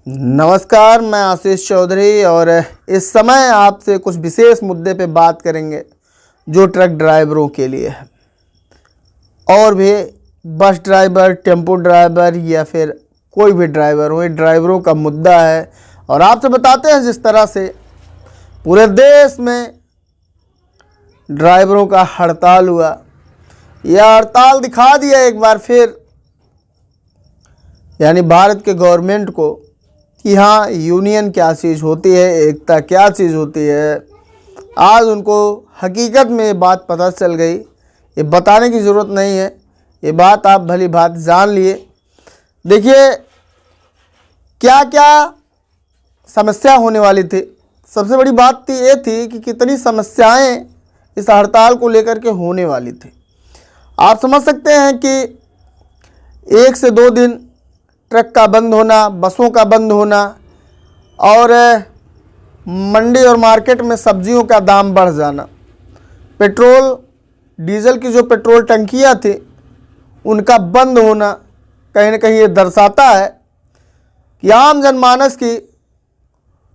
नमस्कार, मैं आशीष चौधरी और इस समय आपसे कुछ विशेष मुद्दे पे बात करेंगे जो ट्रक ड्राइवरों के लिए है और भी बस ड्राइवर, टेम्पो ड्राइवर या फिर कोई भी ड्राइवर हो। ये ड्राइवरों का मुद्दा है और आपसे बताते हैं जिस तरह से पूरे देश में ड्राइवरों का हड़ताल हुआ। यह हड़ताल दिखा दिया एक बार फिर यानी भारत के गवर्नमेंट को कि हाँ, यूनियन क्या चीज़ होती है, एकता क्या चीज़ होती है। आज उनको हकीकत में ये बात पता चल गई। ये बताने की ज़रूरत नहीं है, ये बात आप भली बात जान लिए। देखिए क्या क्या समस्या होने वाली थी। सबसे बड़ी बात थी ये थी कि कितनी समस्याएं इस हड़ताल को लेकर के होने वाली थी। आप समझ सकते हैं कि 1 से 2 दिन ट्रक का बंद होना, बसों का बंद होना और मंडी और मार्केट में सब्जियों का दाम बढ़ जाना, पेट्रोल डीजल की जो पेट्रोल टंकियां थी उनका बंद होना, कहीं ना कहीं ये दर्शाता है कि आम जनमानस की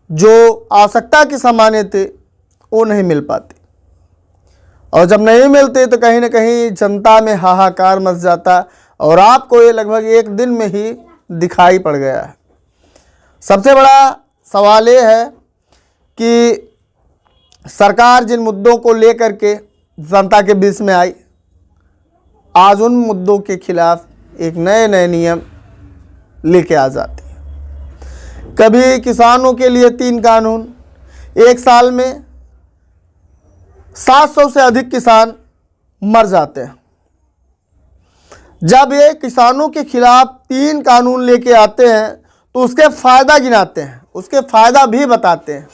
जो आवश्यकता के सामान थे वो नहीं मिल पाते और जब नहीं मिलते तो कहीं ना कहीं जनता में हाहाकार मच जाता और आपको ये लगभग 1 दिन में ही दिखाई पड़ गया है। सबसे बड़ा सवाल ये है कि सरकार जिन मुद्दों को लेकर के जनता के बीच में आई, आज उन मुद्दों के खिलाफ एक नए नियम लेके आ जाती है। कभी किसानों के लिए 3 कानून, 1 साल में 700 से अधिक किसान मर जाते हैं। जब ये किसानों के खिलाफ 3 कानून लेके आते हैं तो उसके फ़ायदा गिनाते हैं, उसके फ़ायदा भी बताते हैं,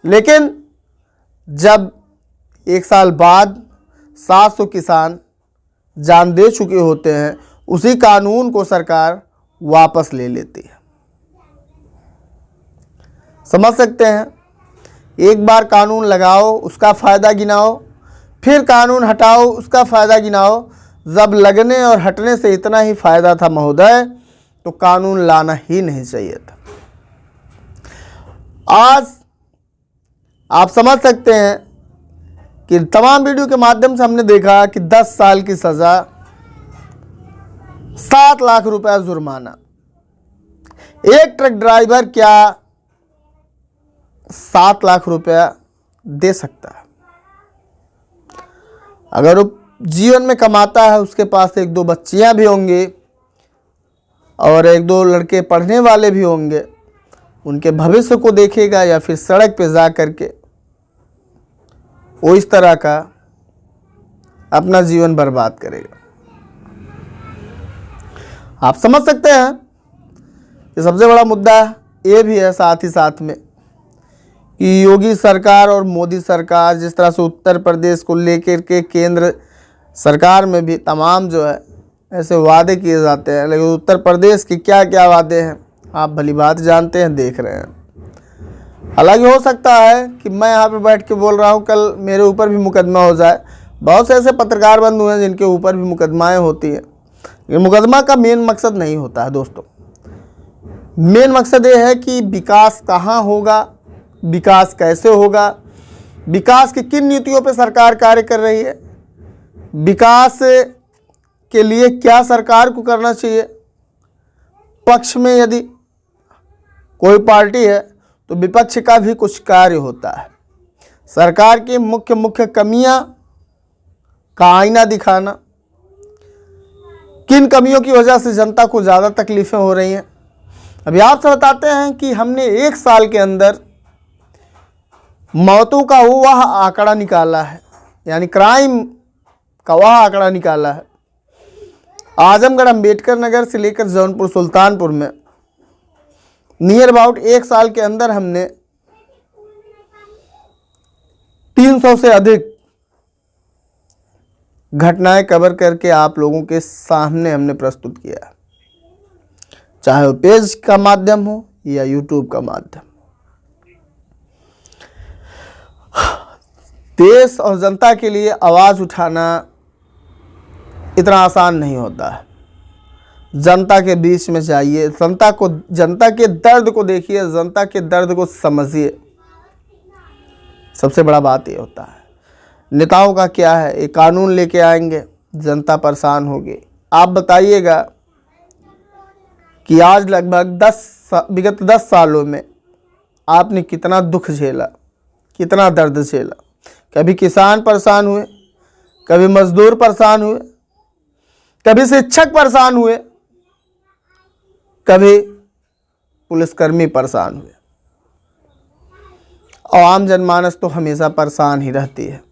लेकिन जब 1 साल बाद 700 किसान जान दे चुके होते हैं, उसी कानून को सरकार वापस ले लेती है। समझ सकते हैं, एक बार कानून लगाओ, उसका फ़ायदा गिनाओ, फिर कानून हटाओ, उसका फ़ायदा गिनाओ। जब लगने और हटने से इतना ही फ़ायदा था महोदय, तो कानून लाना ही नहीं चाहिए था। आज आप समझ सकते हैं कि तमाम वीडियो के माध्यम से हमने देखा कि 10 साल की सज़ा, 7 लाख रुपया जुर्माना। एक ट्रक ड्राइवर क्या 7 लाख रुपया दे सकता है? अगर वो जीवन में कमाता है, उसके पास 1-2 बच्चियां भी होंगी और 1-2 लड़के पढ़ने वाले भी होंगे, उनके भविष्य को देखेगा या फिर सड़क पे जा कर के वो इस तरह का अपना जीवन बर्बाद करेगा। आप समझ सकते हैं कि सबसे बड़ा मुद्दा ये भी है साथ ही साथ में कि योगी सरकार और मोदी सरकार जिस तरह से उत्तर प्रदेश को लेकर के केंद्र सरकार में भी तमाम जो है ऐसे वादे किए जाते हैं, लेकिन उत्तर प्रदेश के क्या क्या वादे हैं आप भली बात जानते हैं, देख रहे हैं। हालांकि हो सकता है कि मैं यहाँ पे बैठ के बोल रहा हूँ, कल मेरे ऊपर भी मुकदमा हो जाए। बहुत से ऐसे पत्रकार बंधु हैं जिनके ऊपर भी मुकदमाएँ होती हैं। ये मुकदमा का मेन मकसद नहीं होता है दोस्तों। मेन मकसद ये है कि विकास कहाँ होगा, विकास कैसे होगा, विकास की किन नीतियों पर सरकार कार्य कर रही है, विकास के लिए क्या सरकार को करना चाहिए। पक्ष में यदि कोई पार्टी है तो विपक्ष का भी कुछ कार्य होता है। सरकार की मुख्य कमियां का आईना दिखाना, किन कमियों की वजह से जनता को ज़्यादा तकलीफ़ें हो रही हैं। अभी आपसे बताते हैं कि हमने 1 साल के अंदर मौतों का वह आंकड़ा निकाला है, यानी क्राइम का वह आंकड़ा निकाला है। आजमगढ़, अंबेडकर नगर से लेकर जौनपुर, सुल्तानपुर में नियर अबाउट 1 साल के अंदर हमने 300 से अधिक घटनाएं कवर करके आप लोगों के सामने हमने प्रस्तुत किया है, चाहे वो पेज का माध्यम हो या यूट्यूब का माध्यम। देश और जनता के लिए आवाज़ उठाना इतना आसान नहीं होता है। जनता के बीच में जाइए, जनता के दर्द को देखिए, जनता के दर्द को समझिए। सबसे बड़ा बात ये होता है। नेताओं का क्या है, एक कानून लेके आएंगे, जनता परेशान होगी। आप बताइएगा कि आज लगभग विगत 10 सालों में आपने कितना दुख झेला, कितना दर्द झेला। कभी किसान परेशान हुए, कभी मजदूर परेशान हुए, कभी शिक्षक परेशान हुए, कभी पुलिसकर्मी परेशान हुए, और आम जनमानस तो हमेशा परेशान ही रहती है।